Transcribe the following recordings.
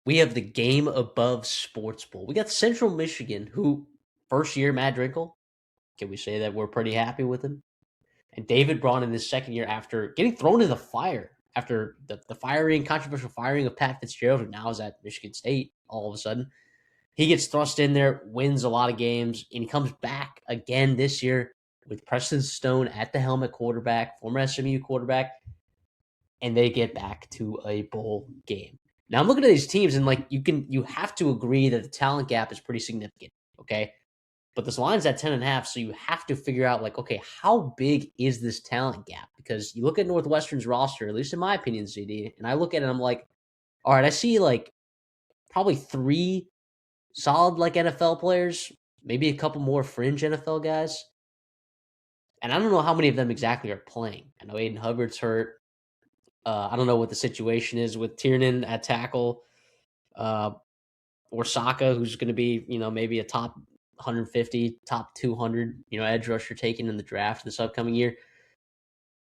we have the Game Above Sports Bowl. We got Central Michigan, who first year Matt Drinkle. Can we say that we're pretty happy with him? And David Braun in his second year after getting thrown in the fire after the firing, controversial firing of Pat Fitzgerald, who now is at Michigan State all of a sudden. He gets thrust in there, wins a lot of games, and he comes back again this year with Preston Stone at the helm at quarterback, former SMU quarterback, and they get back to a bowl game. Now I'm looking at these teams, and like you have to agree that the talent gap is pretty significant. Okay. But this line's at 10.5, so you have to figure out, like, okay, how big is this talent gap? Because you look at Northwestern's roster, at least in my opinion, CD, and I look at it and I'm like, all right, I see like probably three solid like NFL players, maybe a couple more fringe NFL guys. And I don't know how many of them exactly are playing. I know Aiden Hubbard's hurt. I don't know what the situation is with Tiernan at tackle, uh, or Saka, who's going to be, maybe a top 150, top 200, edge rusher taken in the draft this upcoming year.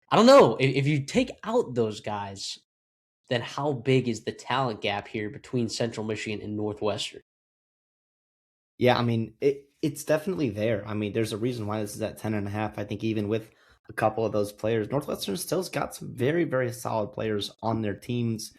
I don't know. If you take out those guys, then how big is the talent gap here between Central Michigan and Northwestern? Yeah, I mean, it's definitely there. I mean, there's a reason why this is at 10.5. I think even with a couple of those players, Northwestern still's got some very, very solid players on their teams.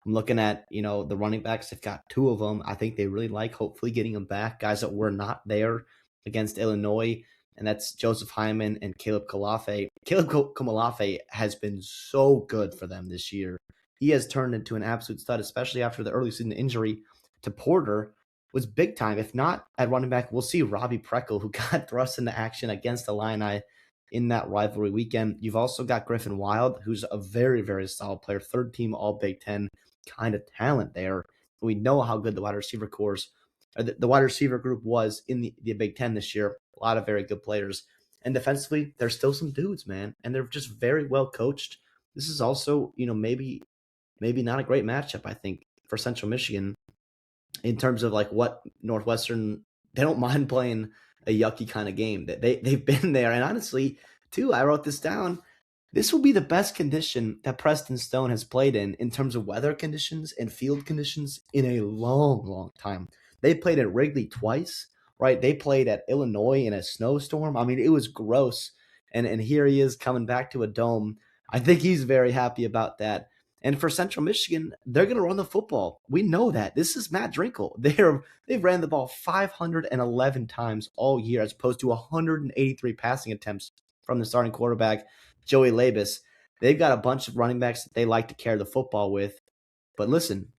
I'm looking at, the running backs. They've got two of them. I think they really like hopefully getting them back. Guys that were not there against Illinois, and that's Joseph Hyman and Caleb Kalafe. Caleb Kamalafe has been so good for them this year. He has turned into an absolute stud, especially after the early season injury to Porter was big time. If not at running back, we'll see Robbie Preckle, who got thrust into action against the Illini in that rivalry weekend. You've also got Griffin Wild, who's a very, very solid player, third team All Big Ten kind of talent there. We know how good the wide receiver the wide receiver group was in the Big Ten this year. A lot of very good players. And defensively, there's still some dudes, man, and they're just very well coached. This is also, maybe not a great matchup, I think, for Central Michigan in terms of like what Northwestern, they don't mind playing a yucky kind of game. That they've been there, and honestly, too, I wrote this down. This will be the best condition that Preston Stone has played in terms of weather conditions and field conditions in a long, long time. They played at Wrigley twice, right? They played at Illinois in a snowstorm. I mean, it was gross. And here he is coming back to a dome. I think he's very happy about that. And for Central Michigan, they're going to run the football. We know that. This is Matt Drinkle. They've ran the ball 511 times all year, as opposed to 183 passing attempts from the starting quarterback, Joey Labus. They've got a bunch of running backs that they like to carry the football with. But listen,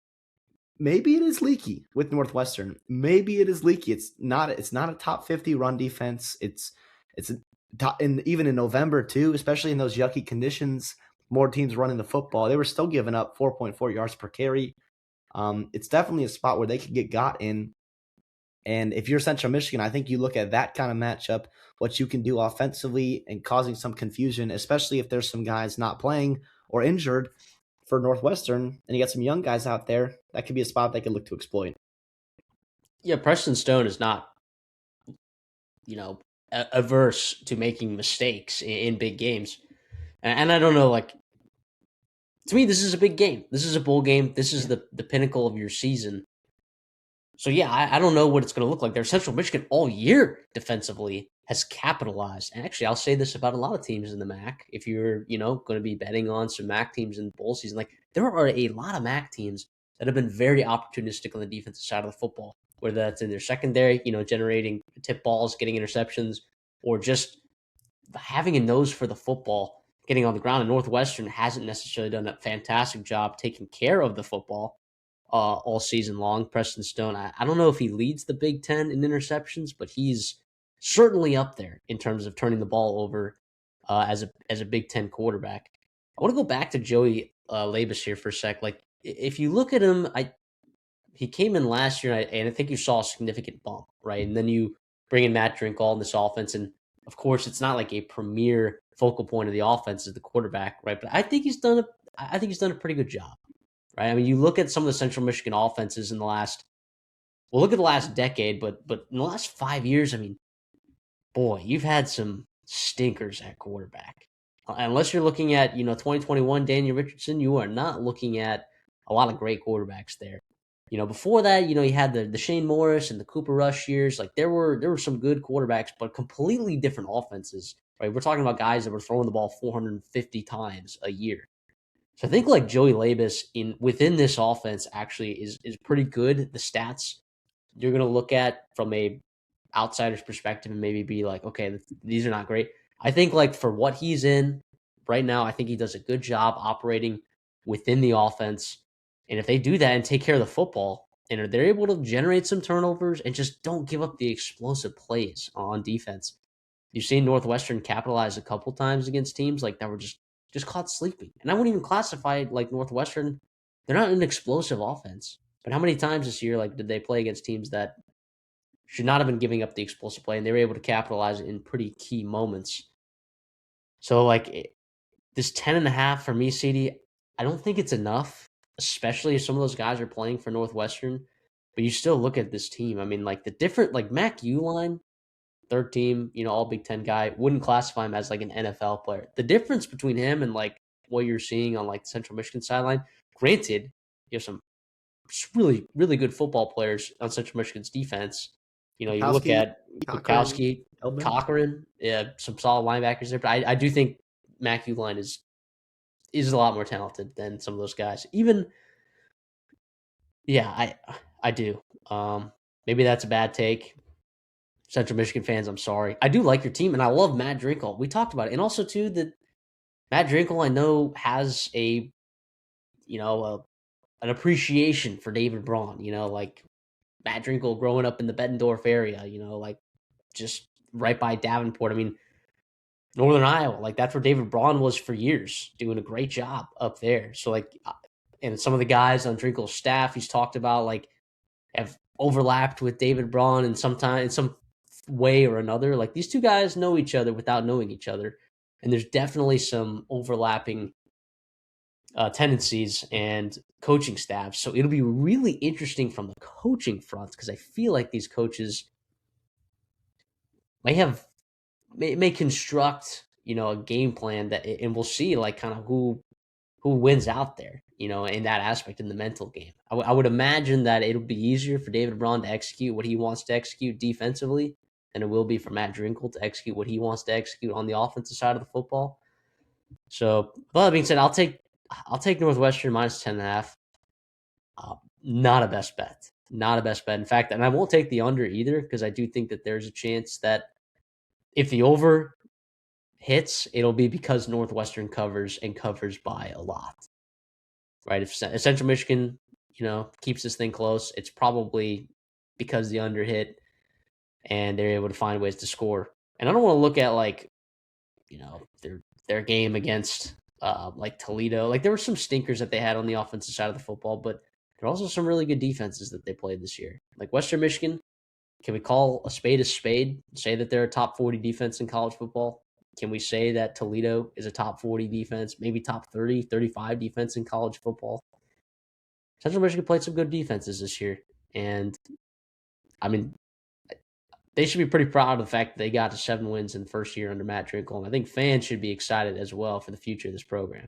maybe it is leaky with Northwestern. Maybe it is leaky. It's not a top 50 run defense. Even in November too, especially in those yucky conditions, more teams running the football. They were still giving up 4.4 yards per carry. It's definitely a spot where they could get got in. And if you're Central Michigan, I think you look at that kind of matchup, what you can do offensively and causing some confusion, especially if there's some guys not playing or injured for Northwestern, and you got some young guys out there, that could be a spot they could look to exploit. Yeah, Preston Stone is not, averse to making mistakes in big games. And I don't know, like, to me, this is a big game. This is a bowl game. This is the pinnacle of your season. So yeah, I don't know what it's going to look like. Their Central Michigan all year defensively has capitalized. And actually, I'll say this about a lot of teams in the MAC. If you're, going to be betting on some MAC teams in bowl season, like there are a lot of MAC teams that have been very opportunistic on the defensive side of the football, whether that's in their secondary, generating tip balls, getting interceptions, or just having a nose for the football, getting on the ground. And Northwestern hasn't necessarily done a fantastic job taking care of the football all season long. Preston Stone, I don't know if he leads the Big Ten in interceptions, but he's certainly up there in terms of turning the ball over as a Big Ten quarterback. I want to go back to Joey Labus here for a sec. Like, if you look at him, he came in last year, and I think you saw a significant bump, right? And then you bring in Matt Drinkle in this offense, and of course, it's not like a premier focal point of the offense as the quarterback, right? But I think he's done a pretty good job, right? I mean, you look at some of the Central Michigan offenses in the last, well, look at the last decade, but in the last 5 years, I mean, boy, you've had some stinkers at quarterback. Unless you're looking at 2021 Daniel Richardson, you are not looking at a lot of great quarterbacks there. Before that, you had the Shane Morris and the Cooper Rush years. Like there were some good quarterbacks, but completely different offenses. Right? We're talking about guys that were throwing the ball 450 times a year. So I think like Joey Labus within this offense actually is pretty good. The stats you're going to look at from a outsider's perspective and maybe be like, okay, these are not great. I think like for what he's in right now, I think he does a good job operating within the offense. And if they do that and take care of the football and they're able to generate some turnovers and just don't give up the explosive plays on defense, you've seen Northwestern capitalize a couple times against teams like that were just caught sleeping. And I wouldn't even classify like Northwestern. They're not an explosive offense. But how many times this year like did they play against teams that should not have been giving up the explosive play, and they were able to capitalize in pretty key moments. So like this 10.5 for me, CD, I don't think it's enough, especially if some of those guys are playing for Northwestern. But you still look at this team. I mean, like the different like Mac Uline, third team, all Big Ten guy, wouldn't classify him as like an NFL player. The difference between him and like what you're seeing on like the Central Michigan sideline, granted, you have some really, really good football players on Central Michigan's defense. You look at Bukowski, Cochran, yeah, some solid linebackers there. But I do think Mac Uline is a lot more talented than some of those guys. Even, yeah, I do. Maybe that's a bad take. Central Michigan fans, I'm sorry. I do like your team, and I love Matt Drinkle. We talked about it. And also, too, that Matt Drinkle, I know, has an appreciation for David Braun, like Matt Drinkle growing up in the Bettendorf area, like just right by Davenport. I mean, Northern Iowa, like that's where David Braun was for years, doing a great job up there. So like, and some of the guys on Drinkle's staff he's talked about like have overlapped with David Braun in some way or another. Like these two guys know each other without knowing each other, and there's definitely some overlapping tendencies and coaching staffs. So it'll be really interesting from the coaching front because I feel like these coaches may construct a game plan that, and we'll see like kind of who wins out there in that aspect in the mental game. I would imagine that it'll be easier for David Braun to execute what he wants to execute defensively than it will be for Matt Drinkle to execute what he wants to execute on the offensive side of the football. So, with that being said, I'll take Northwestern minus 10.5. Not a best bet. Not a best bet. In fact, and I won't take the under either because I do think that there's a chance that if the over hits, it'll be because Northwestern covers and covers by a lot. Right? If Central Michigan, keeps this thing close, it's probably because the under hit and they're able to find ways to score. And I don't want to look at like, their game against like Toledo. Like there were some stinkers that they had on the offensive side of the football, but there are also some really good defenses that they played this year. Like Western Michigan, can we call a spade, say that they're a top 40 defense in college football? Can we say that Toledo is a top 40 defense, maybe top 30, 35 defense in college football? Central Michigan played some good defenses this year. And, I mean, they should be pretty proud of the fact that they got to 7 wins in the first year under Matt Drinkle. And I think fans should be excited as well for the future of this program.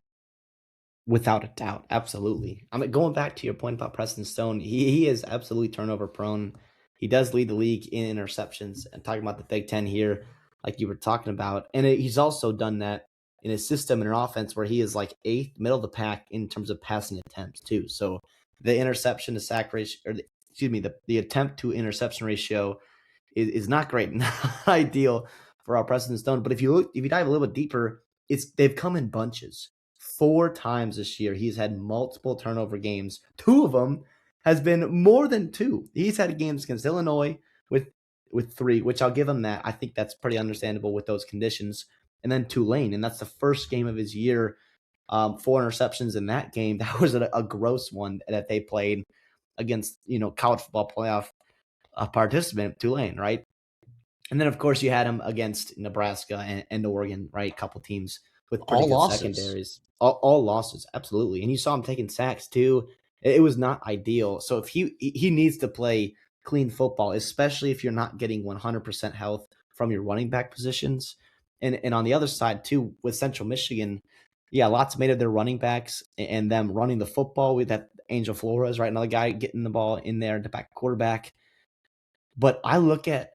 Without a doubt. Absolutely. I mean, going back to your point about Preston Stone, he is absolutely turnover prone. He does lead the league in interceptions. And talking about the Big Ten here, like you were talking about. And he's also done that in his system in an offense where he is like 8th, middle of the pack in terms of passing attempts too. So the interception to sack ratio, or the attempt to interception ratio is not great, not ideal for our Preston Stone. But if you dive a little bit deeper, they've come in bunches. 4 times this year, he's had multiple turnover games. 2 of them has been more than 2. He's had games against Illinois with 3, which I'll give him that. I think that's pretty understandable with those conditions. And then Tulane, and that's the first game of his year. 4 interceptions in that game. That was a gross one that they played against college football playoff participant Tulane, right? And then of course you had him against Nebraska and Oregon, right? A couple teams with pretty good secondaries. All losses, absolutely. And you saw him taking sacks too. It was not ideal. So if he needs to play clean football, especially if you're not getting 100% health from your running back positions. And on the other side too, with Central Michigan, yeah, lots made of their running backs and them running the football. With that, Angel Flores, right? Another guy getting the ball in there to back quarterback. But I look at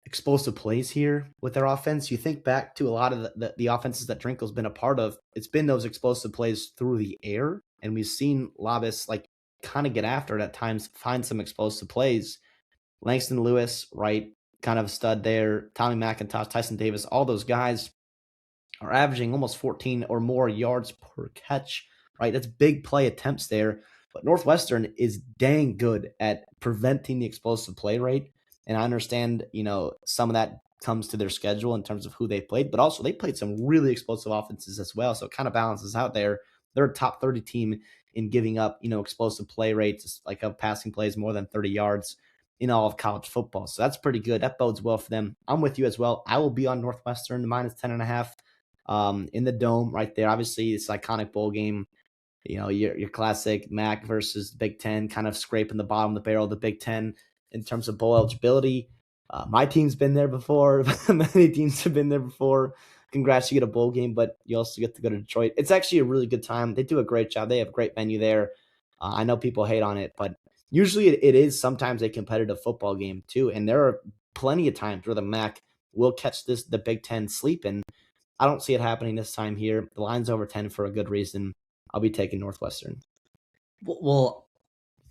explosive plays here with their offense. You think back to a lot of the offenses that Drinkle's been a part of. It's been those explosive plays through the air, and we've seen Labus like kind of get after it at times, find some explosive plays. Langston Lewis, right, kind of a stud there. Tommy McIntosh, Tyson Davis, all those guys are averaging almost 14 or more yards per catch, right? That's big play attempts there. But Northwestern is dang good at preventing the explosive play rate. And I understand, some of that comes to their schedule in terms of who they played, but also they played some really explosive offenses as well. So it kind of balances out there. They're a top 30 team in giving up, explosive play rates, like of passing plays more than 30 yards in all of college football. So that's pretty good. That bodes well for them. I'm with you as well. I will be on Northwestern minus 10.5 in the dome right there. Obviously, it's an iconic bowl game. Your classic MAC versus Big Ten, kind of scraping the bottom of the barrel of the Big Ten in terms of bowl eligibility. My team's been there before. Many teams have been there before. Congrats, you get a bowl game, but you also get to go to Detroit. It's actually a really good time. They do a great job. They have a great venue there. I know people hate on it, but usually it is sometimes a competitive football game too. And there are plenty of times where the MAC will catch the Big Ten sleeping. I don't see it happening this time here. The line's over 10 for a good reason. I'll be taking Northwestern. Well,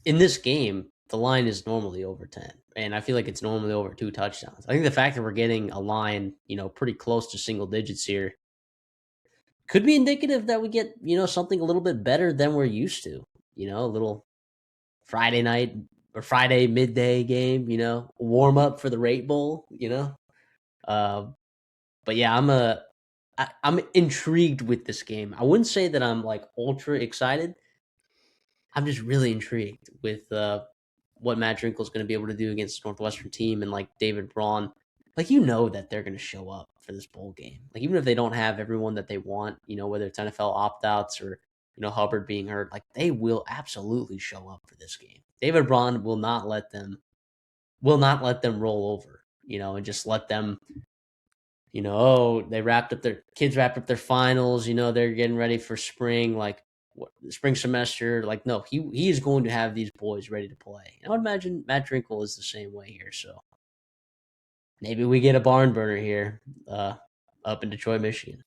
in this game, the line is normally over 10, and I feel like it's normally over 2 touchdowns. I think the fact that we're getting a line, pretty close to single digits here could be indicative that we get, something a little bit better than we're used to. A little Friday night or Friday midday game, warm up for the Rate Bowl, But yeah, I'm intrigued with this game. I wouldn't say that I'm like ultra excited. I'm just really intrigued with what Matt Drinkle is going to be able to do against the Northwestern team, and like David Braun, like that they're going to show up for this bowl game. Like even if they don't have everyone that they want, whether it's NFL opt outs or Hubbard being hurt, like they will absolutely show up for this game. David Braun will not let them roll over, and just let them. They kids wrapped up their finals. They're getting ready for spring. Like spring semester. Like, no, he is going to have these boys ready to play. And I would imagine Matt Drinkle is the same way here. So maybe we get a barn burner here up in Detroit, Michigan.